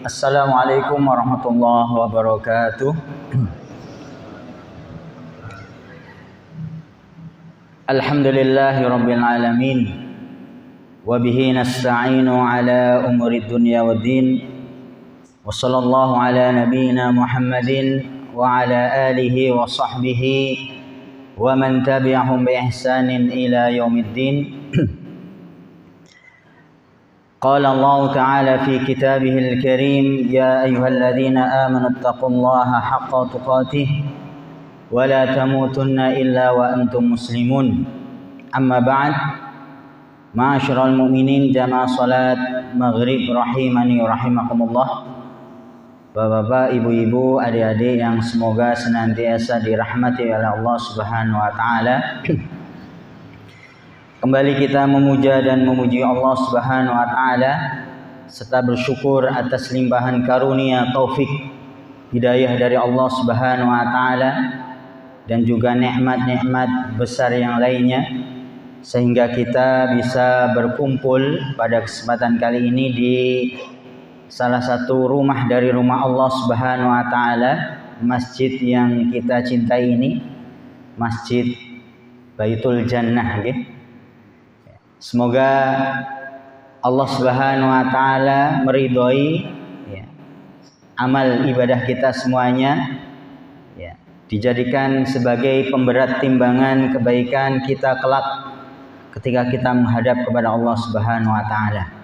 Assalamualaikum warahmatullahi wabarakatuh. Alhamdulillahi rabbil alamin. Wa bihi nasta'inu ala umuri dunya waddin. Wa sallallahu ala nabiyyina Muhammadin wa ala alihi wa sahbihi wa man tabi'ahum bi ihsanin ila yaumiddin. قال الله تعالى في كتابه الكريم يا أيها الذين آمنوا اتقوا الله حق تقاته ولا تموتن إلا وأنتم مسلمون أما بعد معاشر المؤمنين جماعة صلاة maghrib rahimani rahimakumullah. Bapak-bapak, ibu-ibu, adik-adik yang semoga senantiasa dirahmati oleh Allah Subhanahu wa taala. Kembali kita memuja dan memuji Allah Subhanahu wa taala serta bersyukur atas limpahan karunia taufik hidayah dari Allah Subhanahu wa taala dan juga nikmat-nikmat besar yang lainnya sehingga kita bisa berkumpul pada kesempatan kali ini di salah satu rumah dari rumah Allah Subhanahu wa taala, masjid yang kita cintai ini, Masjid Baitul Jannah gitu. Semoga Allah Subhanahu wa taala meridhoi amal ibadah kita semuanya, dijadikan sebagai pemberat timbangan kebaikan kita kelak ketika kita menghadap kepada Allah Subhanahu wa taala.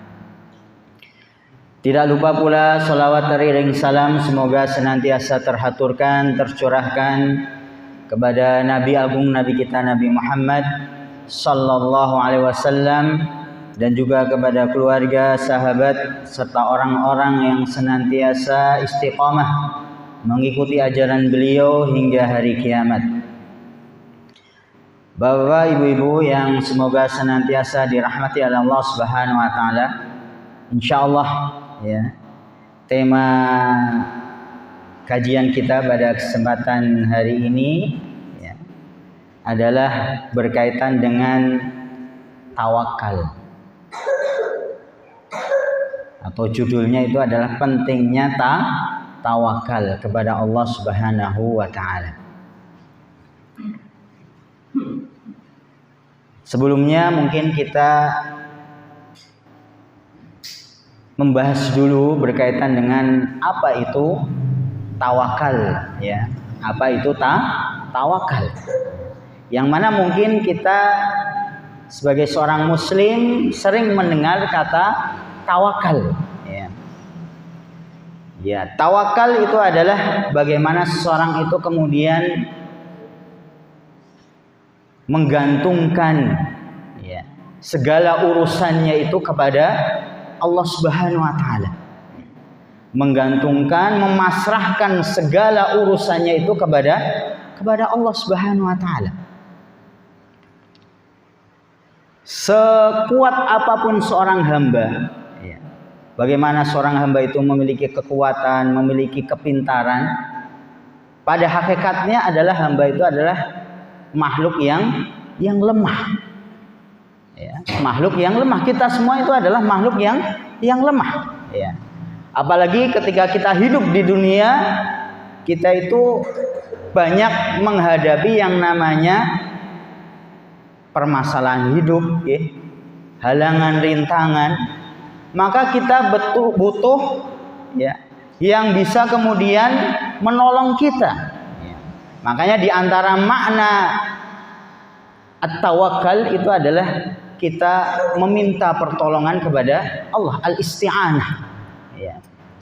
Tidak lupa pula salawat teriring salam semoga senantiasa terhaturkan, tercurahkan kepada Nabi Agung Nabi kita Nabi Muhammad sallallahu alaihi wasallam dan juga kepada keluarga, sahabat serta orang-orang yang senantiasa istiqamah mengikuti ajaran beliau hingga hari kiamat. Bapak, ibu-ibu yang semoga senantiasa dirahmati oleh Allah Subhanahu wa taala. Insyaallah tema kajian kita pada kesempatan hari ini adalah berkaitan dengan tawakal, atau judulnya itu adalah pentingnya tawakal kepada Allah Subhanahu wa taala. Sebelumnya mungkin kita membahas dulu berkaitan dengan apa itu tawakal, Apa itu tawakal? Yang mana mungkin kita sebagai seorang muslim sering mendengar kata tawakal. Tawakal itu adalah bagaimana seseorang itu kemudian menggantungkan segala urusannya itu kepada Allah Subhanahu wa taala. Menggantungkan, memasrahkan segala urusannya itu kepada Allah Subhanahu wa taala. Sekuat apapun seorang hamba, bagaimana seorang hamba itu memiliki kekuatan, memiliki kepintaran, pada hakikatnya adalah hamba itu adalah makhluk yang lemah. Makhluk yang lemah. Kita semua itu adalah makhluk yang lemah. Apalagi ketika kita hidup di dunia, kita itu banyak menghadapi yang namanya permasalahan hidup, halangan, rintangan, maka kita butuh yang bisa kemudian menolong kita. Makanya di antara makna at-tawakkal itu adalah kita meminta pertolongan kepada Allah, al-isti'anah.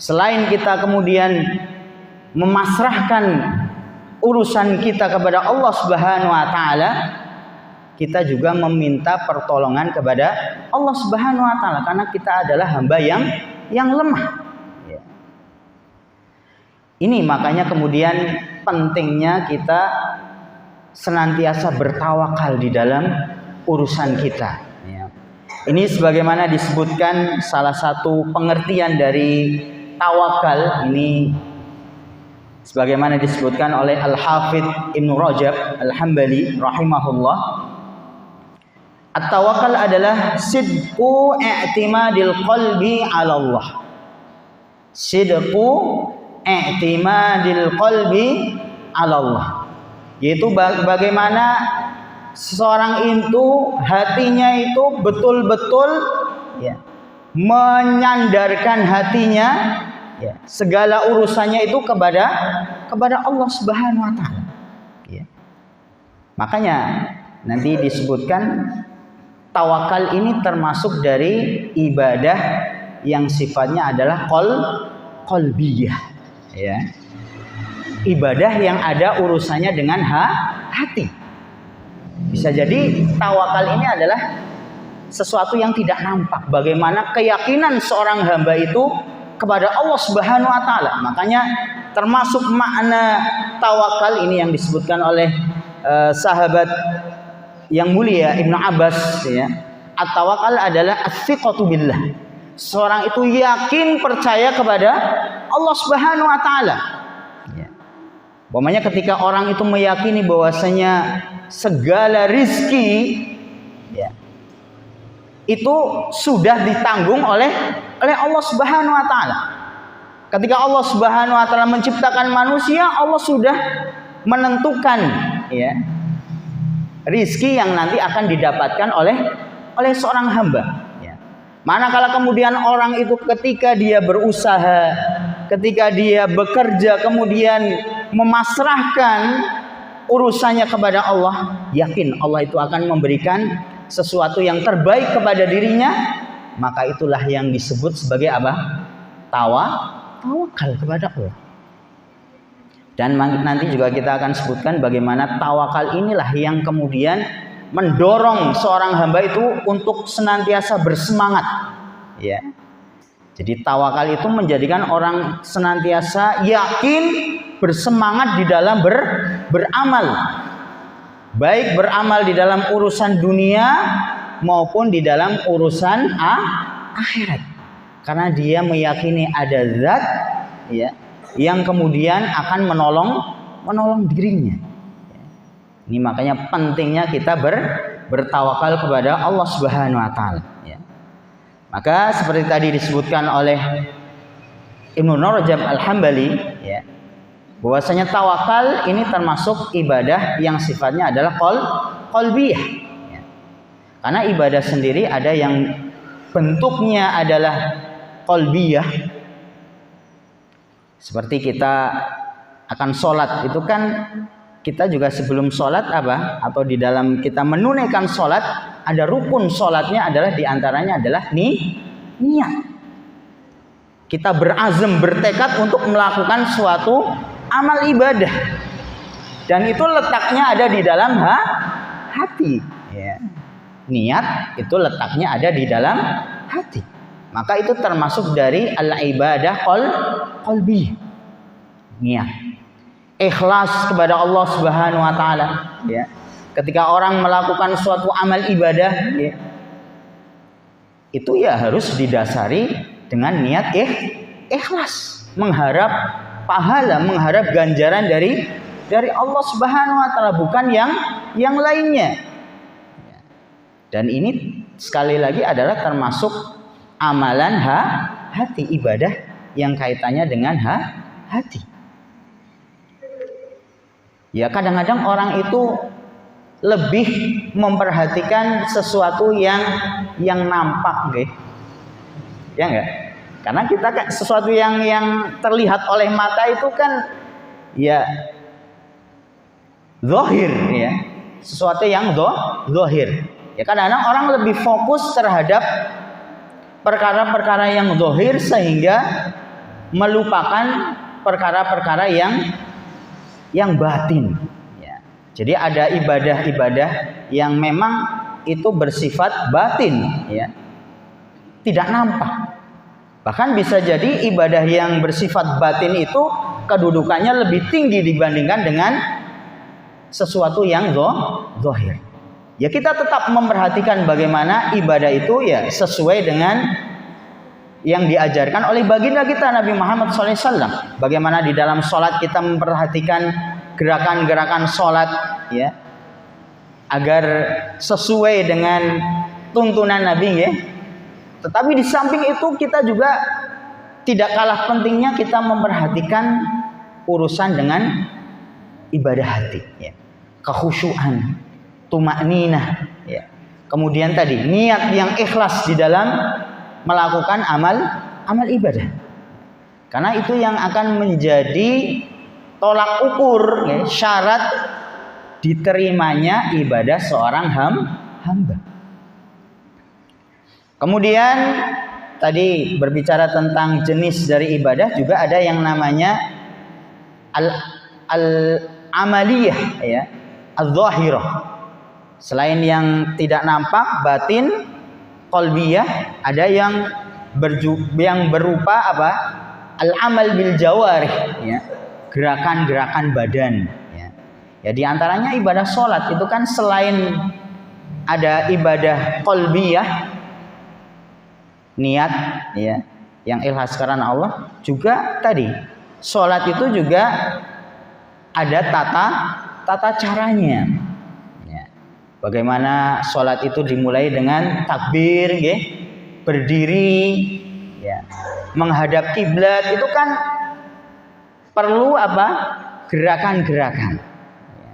Selain kita kemudian memasrahkan urusan kita kepada Allah Subhanahu wa taala, kita juga meminta pertolongan kepada Allah Subhanahu wa taala karena kita adalah hamba yang lemah. Ini makanya kemudian pentingnya kita senantiasa bertawakal di dalam urusan kita. Ini sebagaimana disebutkan salah satu pengertian dari tawakal ini sebagaimana disebutkan oleh Al-Hafidh Ibnu Rajab Al-Hambali rahimahullah. At-tawakkal adalah sidqu i'timadil qalbi 'ala Allah. sidqu i'timadil qalbi 'ala Allah. Yaitu bagaimana seseorang itu hatinya itu betul-betul ya, menyandarkan hatinya ya, segala urusannya itu kepada Allah Subhanahu wa taala. Ya. Makanya nanti disebutkan tawakal ini termasuk dari ibadah yang sifatnya adalah qalbiyah ya. Ibadah yang ada urusannya dengan hati. Bisa jadi tawakal ini adalah sesuatu yang tidak nampak. Bagaimana keyakinan seorang hamba itu kepada Allah Subhanahu wa taala. Makanya termasuk makna tawakal ini yang disebutkan oleh sahabat yang mulia Ibnu Abbas ya. At-tawakal adalah as-siqatu billah. Seorang itu yakin percaya kepada Allah Subhanahu wa taala. Ya. Umpamanya ketika orang itu meyakini bahwasanya segala rizki ya, itu sudah ditanggung oleh Allah Subhanahu wa taala. Ketika Allah Subhanahu wa taala menciptakan manusia, Allah sudah menentukan ya, rizki yang nanti akan didapatkan oleh seorang hamba ya. Manakala kemudian orang itu ketika dia berusaha, ketika dia bekerja, kemudian memasrahkan urusannya kepada Allah, yakin Allah itu akan memberikan sesuatu yang terbaik kepada dirinya, maka itulah yang disebut sebagai apa? Tawakal kepada Allah. Dan nanti juga kita akan sebutkan bagaimana tawakal inilah yang kemudian mendorong seorang hamba itu untuk senantiasa bersemangat ya. Jadi tawakal itu menjadikan orang senantiasa yakin, bersemangat di dalam beramal. Baik beramal di dalam urusan dunia maupun di dalam urusan akhirat. Karena dia meyakini ada zat ya, yang kemudian akan menolong dirinya. Ini makanya pentingnya kita bertawakal kepada Allah Subhanahu wa taala ya. Maka seperti tadi disebutkan oleh Ibnu Rajab Al-Hambali ya, bahwasanya tawakal ini termasuk ibadah yang sifatnya adalah qalbiyah ya. Karena ibadah sendiri ada yang bentuknya adalah qalbiyah. Seperti kita akan sholat itu kan, kita juga sebelum sholat apa? Atau di dalam kita menunaikan sholat, ada rukun sholatnya adalah diantaranya adalah niat. Kita berazam, bertekad untuk melakukan suatu amal ibadah. Dan itu letaknya ada di dalam hati. Ya. Niat itu letaknya ada di dalam hati. Maka itu termasuk dari al-ibadah qalbi. Niat. Ikhlas kepada Allah Subhanahu wa taala ya. Ketika orang melakukan suatu amal ibadah ya, itu ya harus didasari dengan niat ikhlas, mengharap pahala, mengharap ganjaran dari Allah Subhanahu wa taala, bukan yang lainnya. Dan ini sekali lagi adalah termasuk amalan hati, ibadah yang kaitannya dengan hati. Ya kadang-kadang orang itu lebih memperhatikan sesuatu yang nampak, gitu. Ya enggak? Karena kita kan sesuatu yang terlihat oleh mata itu kan ya zahir ya, sesuatu yang zahir. Ya kadang-kadang orang lebih fokus terhadap perkara-perkara yang zahir sehingga melupakan perkara-perkara yang batin. Ya. Jadi ada ibadah-ibadah yang memang itu bersifat batin, ya, tidak nampak. Bahkan bisa jadi ibadah yang bersifat batin itu kedudukannya lebih tinggi dibandingkan dengan sesuatu yang zahir. Ya kita tetap memperhatikan bagaimana ibadah itu ya sesuai dengan yang diajarkan oleh baginda kita Nabi Muhammad SAW. Bagaimana di dalam sholat kita memperhatikan gerakan-gerakan sholat ya, agar sesuai dengan tuntunan Nabi ya. Tetapi di samping itu kita juga tidak kalah pentingnya kita memperhatikan urusan dengan ibadah hati, ya. Kekhusyuan, tumakninah, ya. Kemudian tadi niat yang ikhlas di dalam melakukan amal ibadah. Karena itu yang akan menjadi tolak ukur, ya, syarat diterimanya ibadah seorang hamba. Kemudian tadi berbicara tentang jenis dari ibadah, juga ada yang namanya al-amaliyah, ya, al-zahirah. Selain yang tidak nampak, batin, qalbiyah, ada yang berupa apa? Al-amal bil jawarih, ya, gerakan-gerakan badan, ya. Ya, di antaranya ibadah sholat itu kan selain ada ibadah qalbiyah, niat, ya, yang ikhlas karena Allah, juga tadi sholat itu juga ada tata caranya, ya. Bagaimana sholat itu dimulai dengan takbir, ya, berdiri, ya, menghadap kiblat, itu kan perlu apa? Gerakan-gerakan, ya.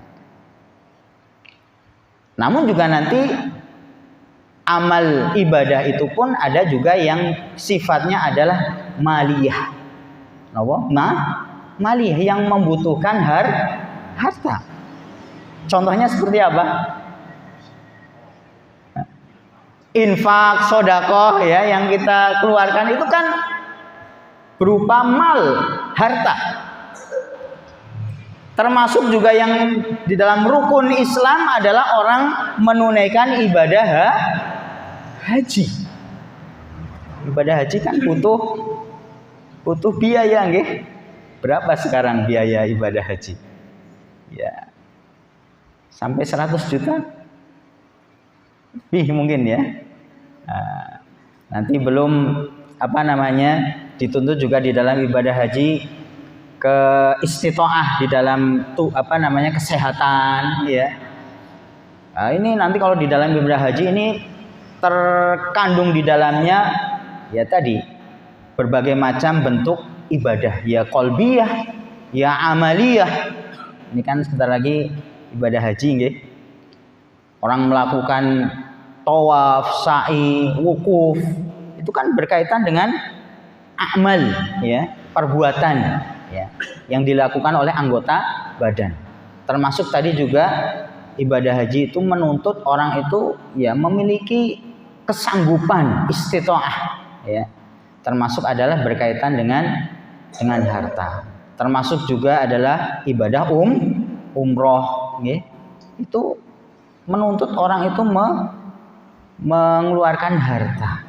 Namun juga nanti amal ibadah itu pun ada juga yang sifatnya adalah maliyah. Apa? Maliyah, yang membutuhkan harta. Contohnya seperti apa? Infak, sedekah, ya, yang kita keluarkan itu kan berupa mal, harta. Termasuk juga yang di dalam rukun Islam adalah orang menunaikan ibadah haji. Ibadah haji kan butuh biaya, nggih. Berapa sekarang biaya ibadah haji? Ya, sampai 100 juta? Lebih mungkin, ya. Nah, nanti belum dituntut juga di dalam ibadah haji ke istitoah di dalam kesehatan, ya. Nah, ini nanti kalau di dalam ibadah haji ini terkandung di dalamnya, ya, tadi berbagai macam bentuk ibadah, ya, qalbiyah, ya, amaliyah. Ini kan sebentar lagi ibadah haji, nggih. Orang melakukan tawaf, sa'i, wukuf, itu kan berkaitan dengan amal, ya, perbuatan, ya, yang dilakukan oleh anggota badan. Termasuk tadi juga ibadah haji itu menuntut orang itu, ya, memiliki kesanggupan istitoah, ya. Termasuk adalah berkaitan dengan harta. Termasuk juga adalah ibadah umroh, ya. Itu menuntut orang itu mengeluarkan harta.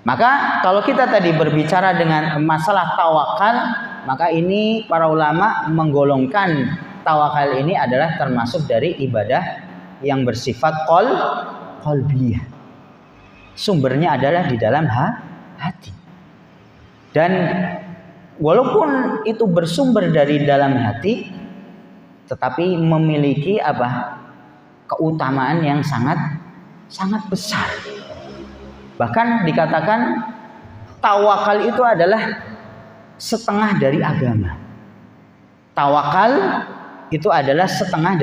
Maka kalau kita tadi berbicara dengan masalah tawakal, maka ini para ulama menggolongkan tawakal ini adalah termasuk dari ibadah yang bersifat qalbiyah. Sumbernya adalah di dalam hati. Dan walaupun itu bersumber dari dalam hati, tetapi memiliki keutamaan yang sangat besar. Bahkan dikatakan tawakal itu adalah setengah dari agama. Tawakal itu adalah setengah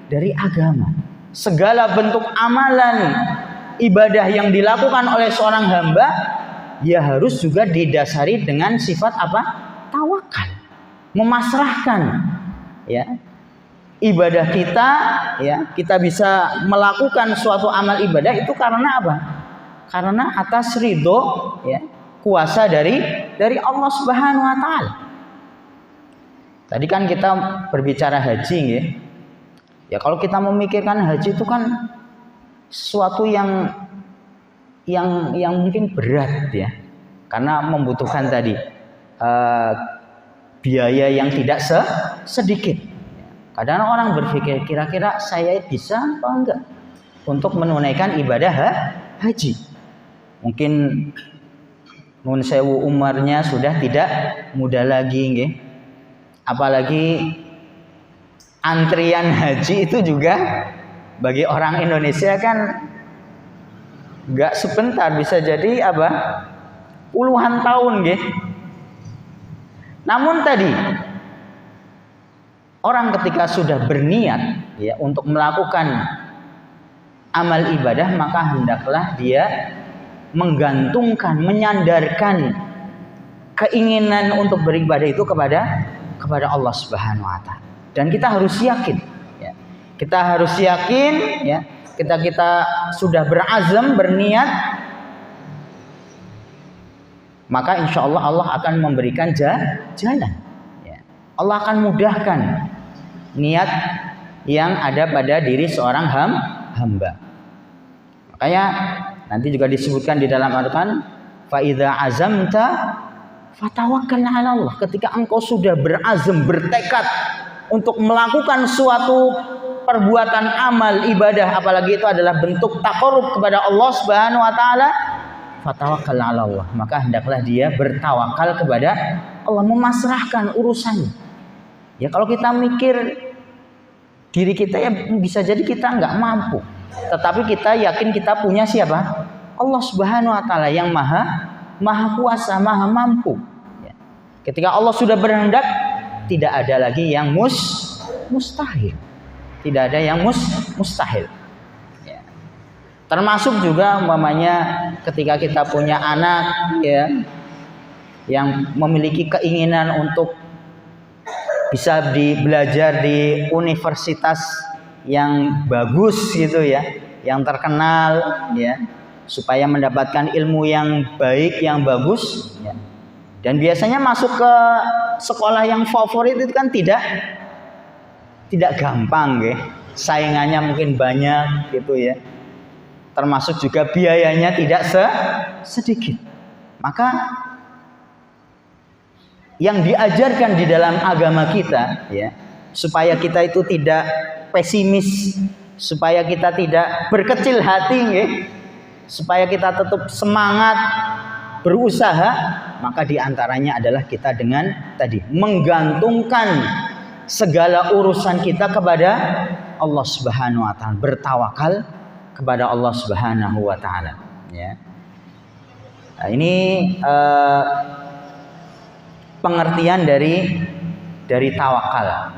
dari agama. Segala bentuk amalan ibadah yang dilakukan oleh seorang hamba, ya, harus juga didasari dengan sifat tawakal. Memasrahkan, ya, ibadah kita, ya, kita bisa melakukan suatu amal ibadah itu karena apa? Karena atas ridho, ya, kuasa dari Allah Subhanahu wa taala. Tadi kan kita berbicara haji, ya. Ya, kalau kita memikirkan haji itu kan sesuatu yang mungkin berat, ya. Karena membutuhkan tadi biaya yang tidak sedikit. Kadang orang berpikir, kira-kira saya bisa apa enggak untuk menunaikan ibadah haji. Mungkin nun sewu umarnya sudah tidak muda lagi, nggih. Apalagi antrian haji itu juga bagi orang Indonesia kan enggak sebentar, bisa jadi puluhan tahun nggih. Namun tadi orang ketika sudah berniat ya untuk melakukan amal ibadah, maka hendaklah dia menggantungkan, menyandarkan keinginan untuk beribadah itu kepada Allah Subhanahu wa taala. Dan kita harus yakin ya. Kita harus yakin ya, kita sudah berazam, berniat, maka insya Allah Allah akan memberikan jalan ya. Allah akan mudahkan niat yang ada pada diri seorang hamba. Makanya nanti juga disebutkan di dalam Al-Quran, fa idza azamta fatawakkal 'ala Allah. Ketika engkau sudah berazam, bertekad untuk melakukan suatu perbuatan amal ibadah, apalagi itu adalah bentuk taqarrub kepada Allah Subhanahu wa taala, fatawakkal 'ala Allah, maka hendaklah dia bertawakal kepada Allah, memasrahkan urusannya. Ya kalau kita mikir diri kita ya bisa jadi kita nggak mampu, tetapi kita yakin kita punya siapa? Allah Subhanahu wa taala yang maha kuasa, maha mampu. Ya. Ketika Allah sudah berhendak, tidak ada lagi yang mustahil. Tidak ada yang mustahil. Ya. Termasuk juga umpamanya ketika kita punya anak ya yang memiliki keinginan untuk bisa belajar di universitas yang bagus gitu ya, yang terkenal ya, supaya mendapatkan ilmu yang baik, yang bagus ya. Dan biasanya masuk ke sekolah yang favorit itu kan tidak gampang ya. Saingannya mungkin banyak gitu ya. Termasuk juga biayanya tidak sedikit. Maka yang diajarkan di dalam agama kita ya, supaya kita itu tidak pesimis, supaya kita tidak berkecil hati ya, supaya kita tetap semangat berusaha, maka diantaranya adalah kita dengan tadi menggantungkan segala urusan kita kepada Allah Subhanahu wa taala, bertawakal kepada Allah Subhanahu wa taala ya. Nah, ini pengertian dari tawakal.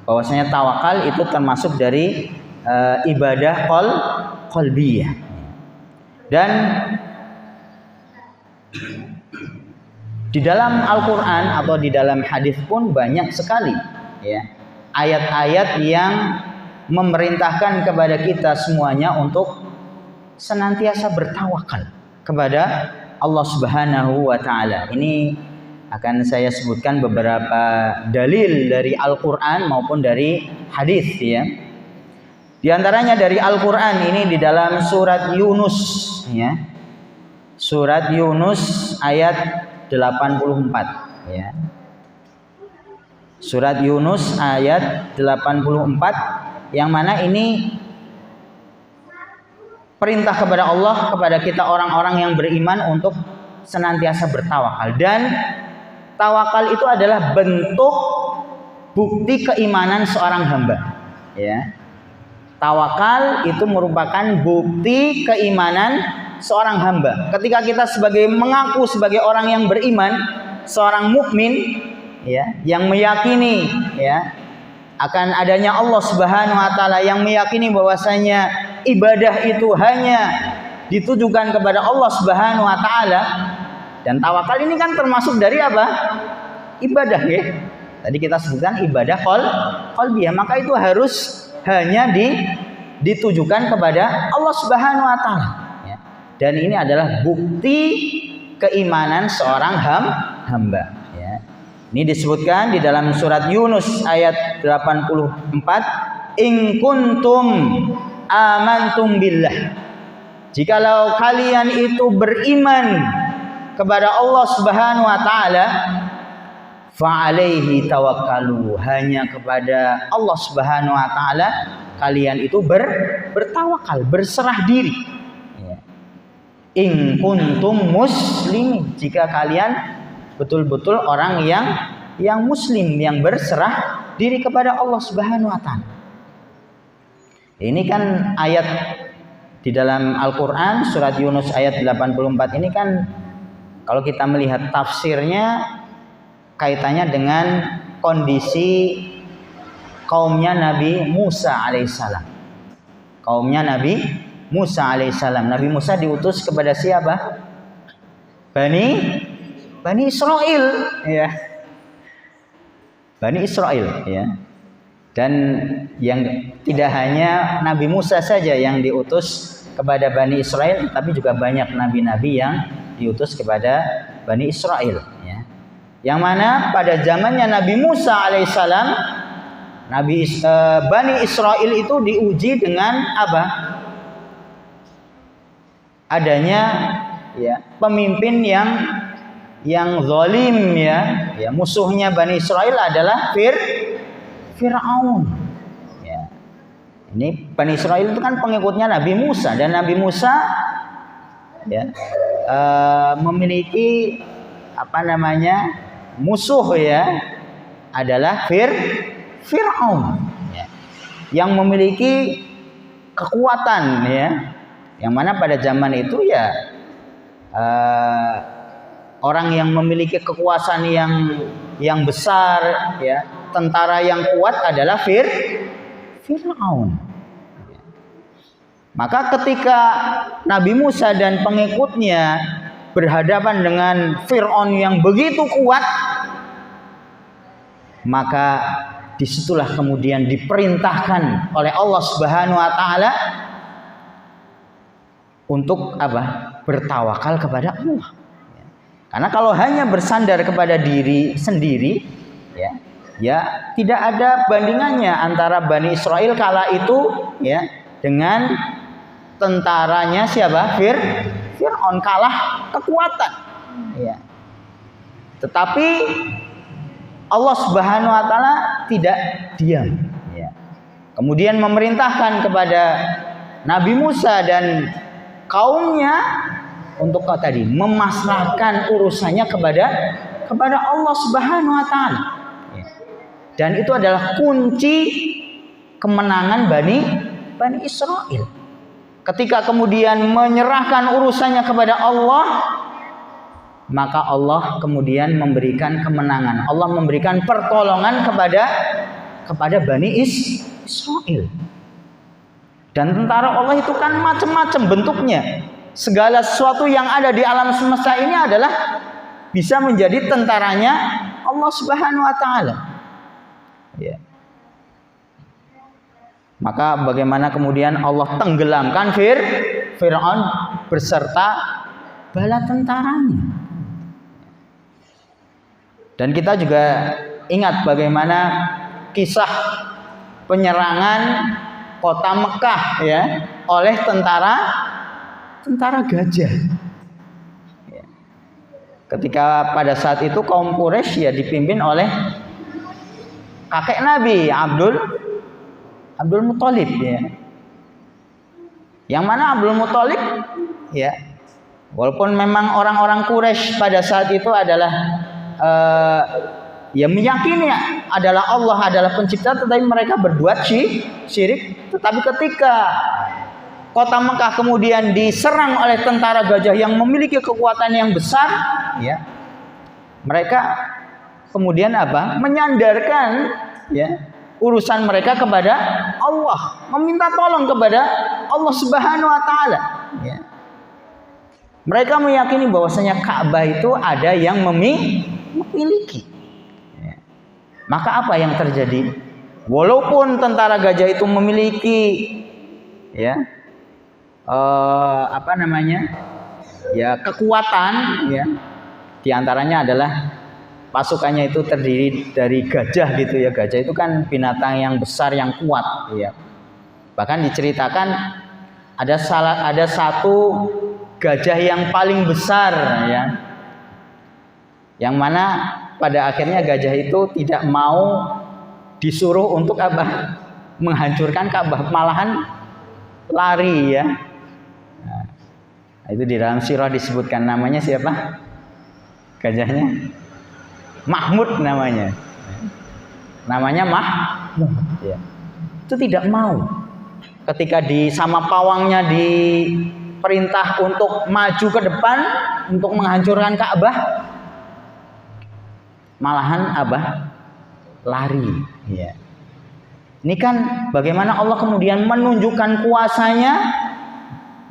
Bahwasanya tawakal itu termasuk dari ibadah qalbiyah. Dan di dalam Al-Qur'an atau di dalam hadis pun banyak sekali ya ayat-ayat yang memerintahkan kepada kita semuanya untuk senantiasa bertawakal kepada Allah Subhanahu wa taala. Ini akan saya sebutkan beberapa dalil dari Al-Qur'an maupun dari hadis ya. Di antaranya dari Al-Qur'an ini di dalam surat Yunus ya. Surat Yunus ayat 84 ya. Surat Yunus ayat 84 yang mana ini perintah kepada Allah kepada kita orang-orang yang beriman untuk senantiasa bertawakal. Dan tawakal itu adalah bentuk bukti keimanan seorang hamba ya. Tawakal itu merupakan bukti keimanan seorang hamba. Ketika kita mengaku sebagai orang yang beriman, seorang mukmin ya, yang meyakini ya akan adanya Allah Subhanahu wa taala, yang meyakini bahwasanya ibadah itu hanya ditujukan kepada Allah Subhanahu wa taala. Dan tawakal ini kan termasuk dari apa? Ibadah ya. Tadi kita sebutkan ibadah qalbiyah, maka itu harus hanya ditujukan kepada Allah Subhanahu wa taala ya. Dan ini adalah bukti keimanan seorang hamba ya. Ini disebutkan di dalam surat Yunus ayat 84, in kuntum amantum billah, jikalau kalian itu beriman kepada Allah Subhanahu wa taala, fa alaihi tawakkalu, hanya kepada Allah Subhanahu wa taala kalian itu bertawakal, berserah diri ya. In kuntum muslimin, jika kalian betul-betul orang yang muslim, yang berserah diri kepada Allah Subhanahu wa taala. Ini kan ayat di dalam Al-Qur'an surat Yunus ayat 84 ini kan kalau kita melihat tafsirnya kaitannya dengan kondisi kaumnya Nabi Musa alaihissalam. Kaumnya Nabi Musa alaihissalam. Nabi Musa diutus kepada siapa? Bani Israel, ya. Bani Israel, ya. Dan yang tidak hanya Nabi Musa saja yang diutus kepada Bani Israel, tapi juga banyak nabi-nabi yang diutus kepada Bani Israel, ya. Yang mana pada zamannya Nabi Musa alaihissalam, Bani Israel itu diuji dengan apa? Adanya, ya, pemimpin yang zalim, ya. Ya, musuhnya Bani Israel adalah Fir'aun. Ya. Ini Bani Israel itu kan pengikutnya Nabi Musa, dan Nabi Musa, ya, memiliki musuh, ya, adalah Fir'aun, ya, yang memiliki kekuatan, ya, yang mana pada zaman itu, ya, orang yang memiliki kekuasaan yang besar, ya, tentara yang kuat adalah Fir'aun. Maka ketika Nabi Musa dan pengikutnya berhadapan dengan Fir'aun yang begitu kuat, maka disitulah kemudian diperintahkan oleh Allah Subhanahu wa taala untuk apa? Bertawakal kepada Allah. Karena kalau hanya bersandar kepada diri sendiri, ya tidak ada bandingannya antara Bani Israel kala itu, ya, dengan tentaranya siapa? Fir'aun, kalah kekuatan, ya. Tetapi Allah Subhanahu wa taala tidak diam, ya. Kemudian memerintahkan kepada Nabi Musa dan kaumnya untuk tadi memasrahkan urusannya kepada Allah Subhanahu wa taala. Dan itu adalah kunci kemenangan Bani Israel. Ketika kemudian menyerahkan urusannya kepada Allah, maka Allah kemudian memberikan kemenangan. Allah memberikan pertolongan kepada Bani Israel. Dan tentara Allah itu kan macam-macam bentuknya. Segala sesuatu yang ada di alam semesta ini adalah bisa menjadi tentaranya Allah Subhanahu wa taala. Ya. Maka bagaimana kemudian Allah tenggelamkan Fir'aun beserta bala tentaranya. Dan kita juga ingat bagaimana kisah penyerangan kota Mekah, ya, oleh tentara gajah. Ya. Ketika pada saat itu kaum Quraisy, ya, dipimpin oleh kakek Nabi Abdul Muthalib, ya. Yang mana Abdul Muthalib, ya, walaupun memang orang-orang Quraisy pada saat itu adalah ya meyakini adalah Allah adalah pencipta, tetapi mereka berbuat syirik. Tetapi ketika kota Mekah kemudian diserang oleh tentara gajah yang memiliki kekuatan yang besar, ya, mereka kemudian apa? Menyandarkan, ya, urusan mereka kepada Allah, meminta tolong kepada Allah Subhanahu wa taala, ya. Mereka meyakini bahwasanya Ka'bah itu ada yang memiliki. Ya. Maka apa yang terjadi? Walaupun tentara gajah itu memiliki, ya, ya, kekuatan, ya, diantaranya adalah pasukannya itu terdiri dari gajah, gitu, ya. Gajah itu kan binatang yang besar yang kuat, ya. Bahkan diceritakan ada satu gajah yang paling besar, ya, yang mana pada akhirnya gajah itu tidak mau disuruh untuk apa? Menghancurkan Ka'bah, malahan lari, ya. Nah, itu di dalam sirah disebutkan namanya siapa? Gajahnya Mahmud namanya. Namanya Mahmud, ya. Itu tidak mau. Ketika sama pawangnya perintah untuk maju ke depan untuk menghancurkan Ka'bah, malahan lari. Ya. Ini kan bagaimana Allah kemudian menunjukkan kuasanya,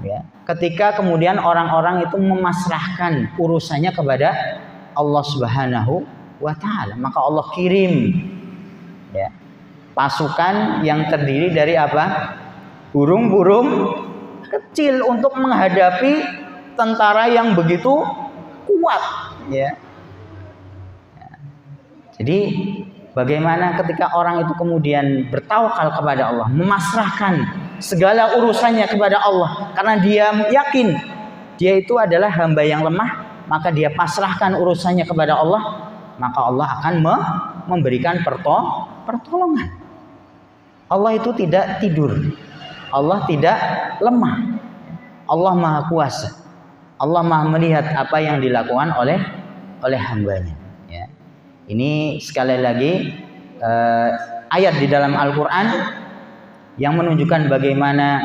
ya, ketika kemudian orang-orang itu memasrahkan urusannya kepada Allah Subhanahu wa Ta'ala. Maka Allah kirim, ya, pasukan yang terdiri dari burung-burung kecil untuk menghadapi tentara yang begitu kuat, ya. Jadi bagaimana ketika orang itu kemudian bertawakal kepada Allah, memasrahkan segala urusannya kepada Allah, karena dia yakin dia itu adalah hamba yang lemah, maka dia pasrahkan urusannya kepada Allah, maka Allah akan memberikan pertolongan. Allah itu tidak tidur, Allah tidak lemah, Allah Maha Kuasa, Allah Maha melihat apa yang dilakukan oleh hambanya. Ya. Ini sekali lagi ayat di dalam Al-Quran yang menunjukkan bagaimana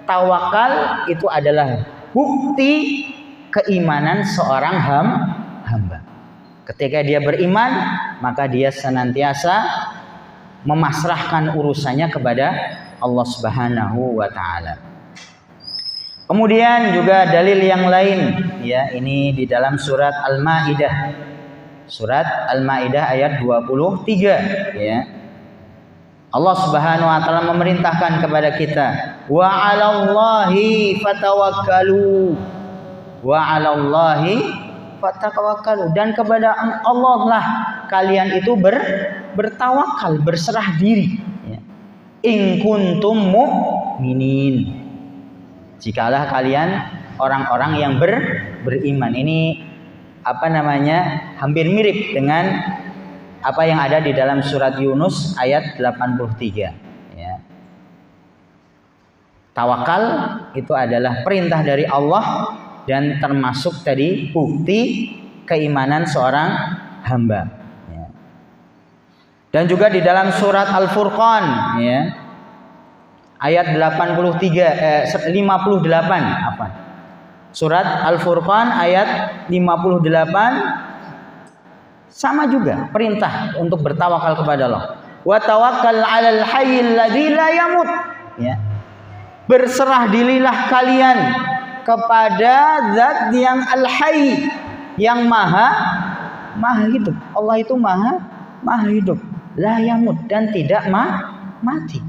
tawakal itu adalah bukti keimanan seorang hamba. Ketika dia beriman, maka dia senantiasa memasrahkan urusannya kepada Allah Subhanahu wa Ta'ala. Kemudian juga dalil yang lain, ya, ini di dalam surat Al-Maidah. Surat Al-Maidah ayat 23, ya. Allah Subhanahu wa Ta'ala memerintahkan kepada kita, wa 'alallahi fatawakkalu. Wa 'alallahi fatawakkalu, dan kepada Allah lah kalian itu bertawakal, berserah diri, ya. In kuntum mu'minin, jikalah kalian orang-orang yang beriman. Ini hampir mirip dengan apa yang ada di dalam surat Yunus ayat 83, ya. Tawakal itu adalah perintah dari Allah dan termasuk tadi bukti keimanan seorang hamba, ya. Dan juga di dalam surat Al-Furqan, ya, ayat 58, surat Al-Furqan ayat 58 sama juga perintah untuk bertawakal kepada Allah. Wa tawakkal 'alal hayyil ladzi la yamut, ya. Berserah dirilah kalian kepada zat yang al-hayy, yang maha hidup. Allah itu maha hidup, la yamut, dan tidak mati.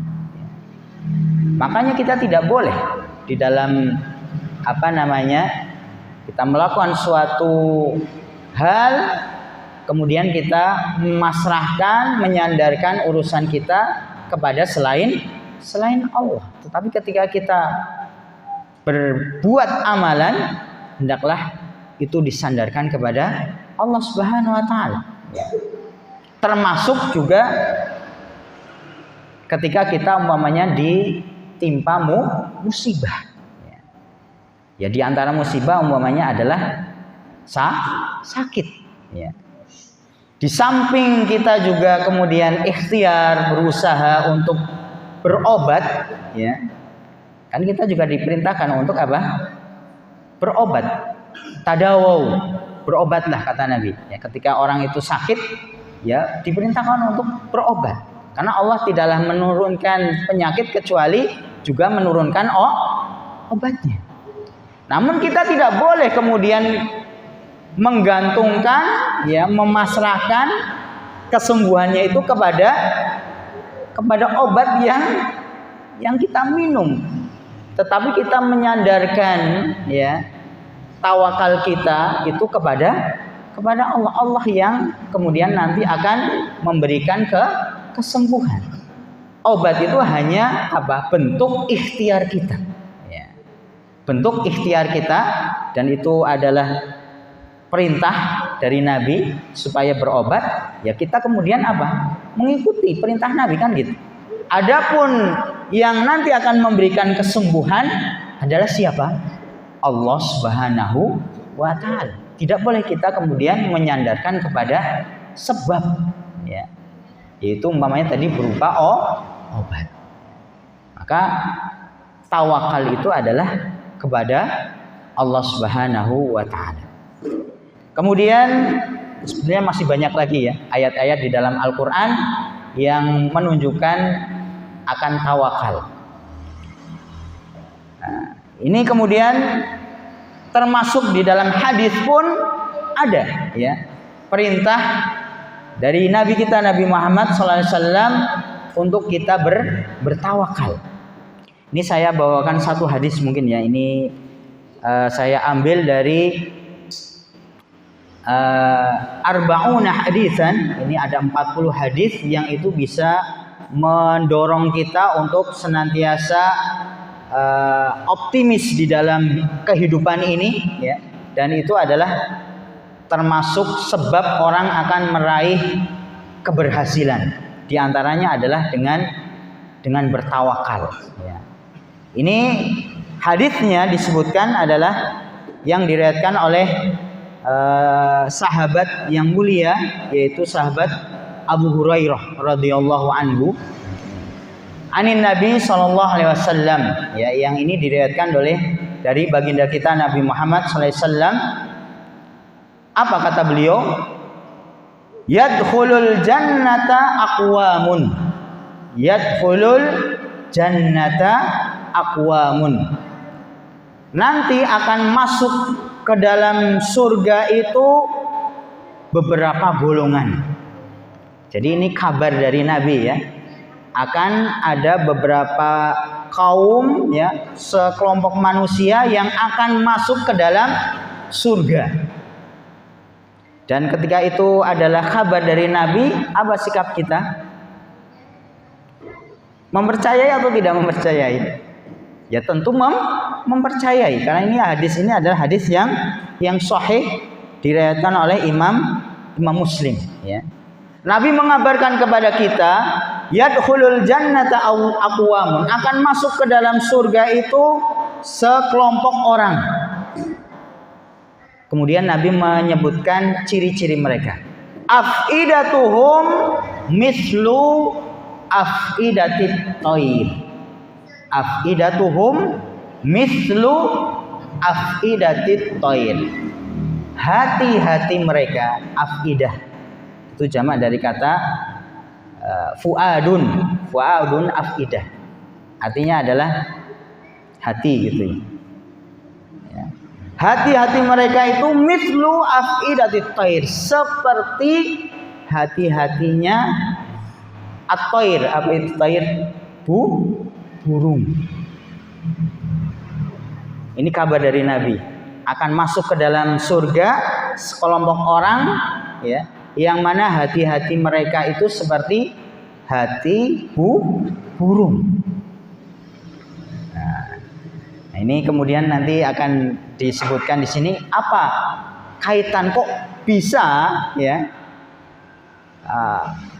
Makanya kita tidak boleh di dalam kita melakukan suatu hal kemudian kita memasrahkan, menyandarkan urusan kita kepada selain Allah. Tetapi ketika kita berbuat amalan, hendaklah itu disandarkan kepada Allah Subhanahu wa Ta'ala. Termasuk juga ketika kita umpamanya ditimpa musibah. Ya, di antara musibah umpamanya adalah sakit, ya. Di samping kita juga kemudian ikhtiar, berusaha untuk berobat, ya. Kan kita juga diperintahkan untuk berobat. Tadawau, berobatlah kata Nabi. Ya, ketika orang itu sakit, ya, diperintahkan untuk berobat. Karena Allah tidaklah menurunkan penyakit kecuali juga menurunkan obatnya. Namun kita tidak boleh kemudian menggantungkan, ya, memasrahkan kesembuhannya itu kepada obat yang kita minum. Tetapi kita menyandarkan, ya, tawakal kita itu kepada Allah. Allah yang kemudian nanti akan memberikan kesembuhan. Obat itu hanya bentuk ikhtiar kita, ya. Bentuk ikhtiar kita, dan itu adalah perintah dari Nabi supaya berobat, ya kita kemudian mengikuti perintah Nabi, kan gitu. Adapun yang nanti akan memberikan kesembuhan adalah siapa? Allah Subhanahu wa Ta'ala. Tidak boleh kita kemudian menyandarkan kepada sebab, ya, yaitu umpamanya tadi berupa obat. Maka tawakal itu adalah kepada Allah Subhanahu wa taala. Kemudian sebenarnya masih banyak lagi ya ayat-ayat di dalam Al-Qur'an yang menunjukkan akan tawakal. Nah, ini kemudian termasuk di dalam hadis pun ada ya perintah dari Nabi kita Nabi Muhammad SAW untuk kita bertawakal. Ini saya bawakan satu hadis mungkin ya. Ini saya ambil dari arba'una hadisan. Ini ada 40 hadis yang itu bisa mendorong kita untuk senantiasa optimis di dalam kehidupan ini ya. Dan itu adalah termasuk sebab orang akan meraih keberhasilan. Di antaranya adalah dengan bertawakal ya. Ini hadisnya disebutkan adalah yang diriwayatkan oleh sahabat yang mulia, yaitu sahabat Abu Hurairah radhiyallahu anhu, anin Nabi sallallahu alaihi wasallam ya, yang ini diriwayatkan dari baginda kita Nabi Muhammad sallallahu alaihi wasallam. Apa kata beliau? Yadkhulul jannata aqwamun. Yadkhulul jannata aqwamun. Nanti akan masuk ke dalam surga itu beberapa golongan. Jadi ini kabar dari Nabi ya. Akan ada beberapa kaum ya, sekelompok manusia yang akan masuk ke dalam surga. Dan ketika itu adalah kabar dari Nabi, apa sikap kita? Mempercayai atau tidak mempercayai? Ya tentu mempercayai, karena ini hadis ini adalah hadis yang sahih, diriwayatkan oleh Imam Muslim ya. Nabi mengabarkan kepada kita, yadkhulul jannata aqwamun, akan masuk ke dalam surga itu sekelompok orang. Kemudian Nabi menyebutkan ciri-ciri mereka. Afidatuhum mislu afidatit thair. Afidatuhum mislu afidatit thair. Hati-hati mereka, afidah itu jamak dari kata fuadun. Fuadun afidah. Artinya adalah hati gitu ya. Hati-hati mereka itu mislu afidatit thair, seperti hati-hatinya at-thair. Apa itu thair? Burung. Ini kabar dari Nabi, akan masuk ke dalam surga sekelompok orang ya, yang mana hati-hati mereka itu seperti hati burung. Nah, ini kemudian nanti akan disebutkan di sini apa kaitan kok bisa ya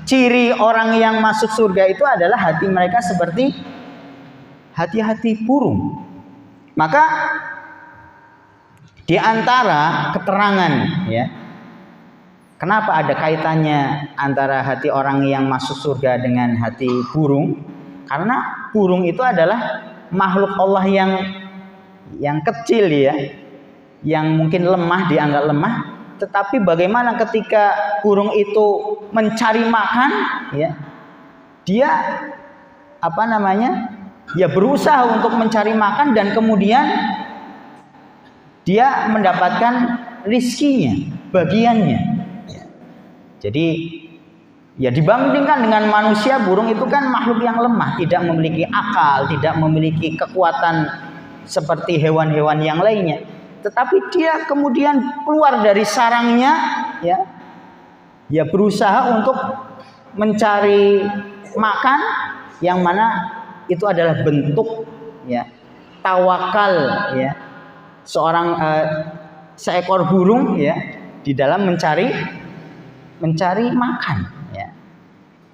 ciri orang yang masuk surga itu adalah hati mereka seperti hati-hati burung. Maka di antara keterangan ya, kenapa ada kaitannya antara hati orang yang masuk surga dengan hati burung? Karena burung itu adalah makhluk Allah yang kecil ya, yang mungkin lemah, dianggap lemah. Tetapi bagaimana ketika burung itu mencari makan ya, dia ya berusaha untuk mencari makan, dan kemudian dia mendapatkan rizkinya, bagiannya. Jadi ya dibandingkan dengan manusia, burung itu kan makhluk yang lemah, tidak memiliki akal, tidak memiliki kekuatan seperti hewan-hewan yang lainnya. Tetapi dia kemudian keluar dari sarangnya ya berusaha untuk mencari makan, yang mana itu adalah bentuk ya tawakal ya seekor burung ya di dalam mencari makan ya.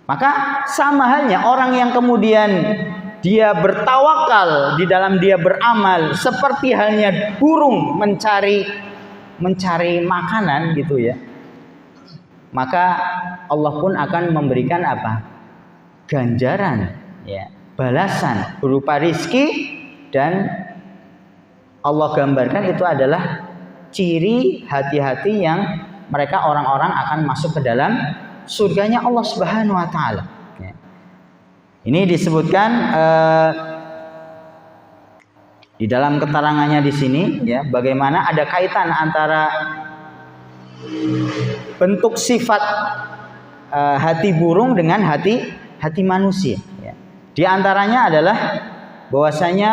Maka sama halnya orang yang kemudian dia bertawakal di dalam dia beramal, seperti halnya burung mencari makanan gitu ya. Maka Allah pun akan memberikan apa? Ganjaran ya, balasan berupa rizki dan Allah gambarkan itu adalah ciri hati-hati yang mereka orang-orang akan masuk ke dalam surganya Allah Subhanahu wa taala. Ini disebutkan di dalam keterangannya di sini ya, bagaimana ada kaitan antara bentuk sifat hati burung dengan hati manusia ya. Di antaranya adalah bahwasanya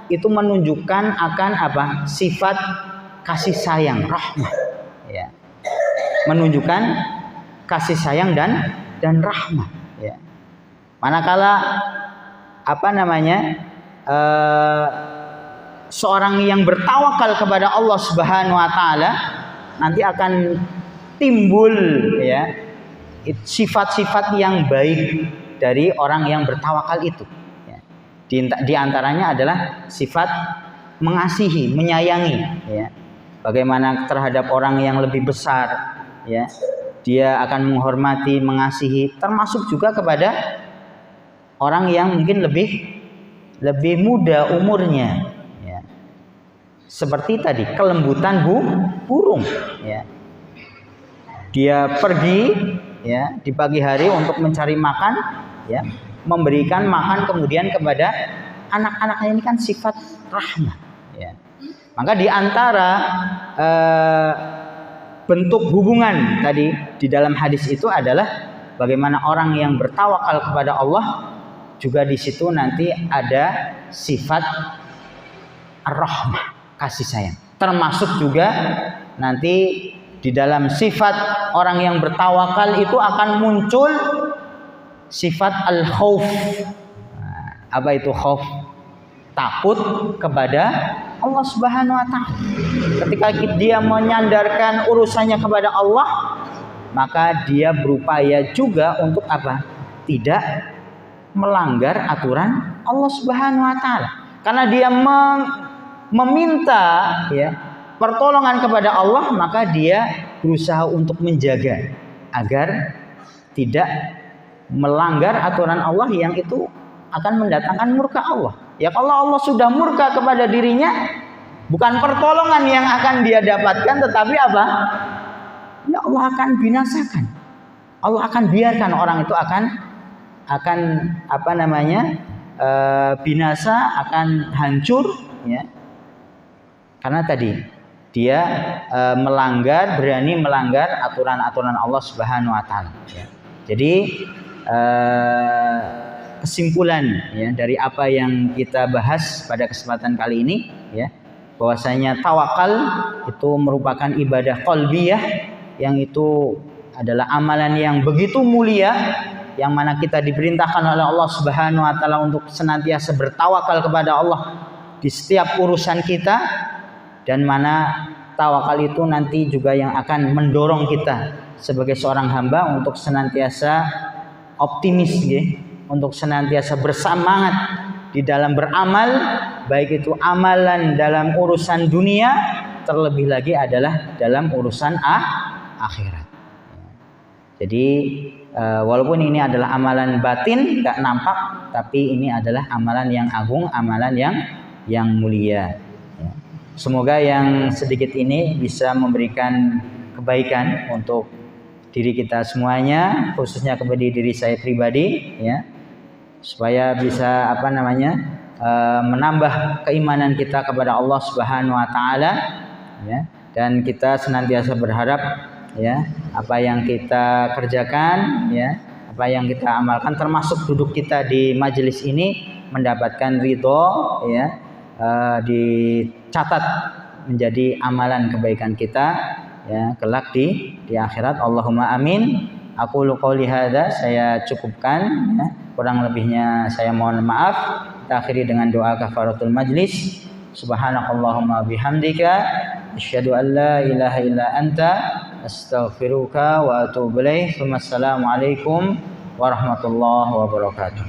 itu menunjukkan akan apa? Sifat kasih sayang, rahmah ya. Menunjukkan kasih sayang dan rahmah ya. Manakala apa namanya? Seorang yang bertawakal kepada Allah Subhanahu wa taala nanti akan timbul ya sifat-sifat yang baik dari orang yang bertawakal itu. Di antaranya adalah sifat mengasihi, menyayangi ya. Bagaimana terhadap orang yang lebih besar ya. Dia akan menghormati, mengasihi, termasuk juga kepada orang yang mungkin lebih muda umurnya ya. Seperti tadi kelembutan burung ya. Dia pergi ya di pagi hari untuk mencari makan ya, memberikan makan kemudian kepada anak-anaknya, ini kan sifat rahmah ya. Maka di antara bentuk hubungan tadi di dalam hadis itu adalah bagaimana orang yang bertawakal kepada Allah juga di situ nanti ada sifat rahmah, kasih sayang. Termasuk juga nanti di dalam sifat orang yang bertawakal itu akan muncul sifat al-khauf. Apa itu khauf? Takut kepada Allah Subhanahu wa taala. Ketika dia menyandarkan urusannya kepada Allah, maka dia berupaya juga untuk apa? Tidak melanggar aturan Allah Subhanahu wa taala. Karena dia meminta ya pertolongan kepada Allah, maka dia berusaha untuk menjaga agar tidak melanggar aturan Allah yang itu akan mendatangkan murka Allah. Ya kalau Allah sudah murka kepada dirinya, bukan pertolongan yang akan dia dapatkan, tetapi apa? Ya Allah akan binasakan. Allah akan biarkan orang itu akan apa namanya? Binasa, akan hancur ya. Karena tadi dia berani melanggar aturan-aturan Allah Subhanahu wa taala ya. Jadi kesimpulan ya dari apa yang kita bahas pada kesempatan kali ini ya, bahwasanya tawakal itu merupakan ibadah qalbiyah yang itu adalah amalan yang begitu mulia, yang mana kita diperintahkan oleh Allah Subhanahu wa taala untuk senantiasa bertawakal kepada Allah di setiap urusan kita, dan mana tawakal itu nanti juga yang akan mendorong kita sebagai seorang hamba untuk senantiasa optimis ya, untuk senantiasa bersemangat di dalam beramal, baik itu amalan dalam urusan dunia, terlebih lagi adalah dalam urusan akhirat. Jadi walaupun ini adalah amalan batin, gak nampak, tapi ini adalah amalan yang agung, amalan yang mulia. Semoga yang sedikit ini bisa memberikan kebaikan untuk diri kita semuanya, khususnya kepada diri saya pribadi ya, supaya bisa apa namanya menambah keimanan kita kepada Allah Subhanahu wa taala ya, dan kita senantiasa berharap ya apa yang kita kerjakan ya, apa yang kita amalkan, termasuk duduk kita di majelis ini mendapatkan ridho ya, dicatat menjadi amalan kebaikan kita ya kelak di akhirat. Allahumma amin. Aku qouli hadza, saya cukupkan ya. Kurang lebihnya saya mohon maaf. Kita akhiri dengan doa kafaratul majlis. Subhanakallahumma bihamdika asyhadu an la ilaha illa anta astaghfiruka wa atubu ilaik. Wassalamualaikum warahmatullahi wabarakatuh.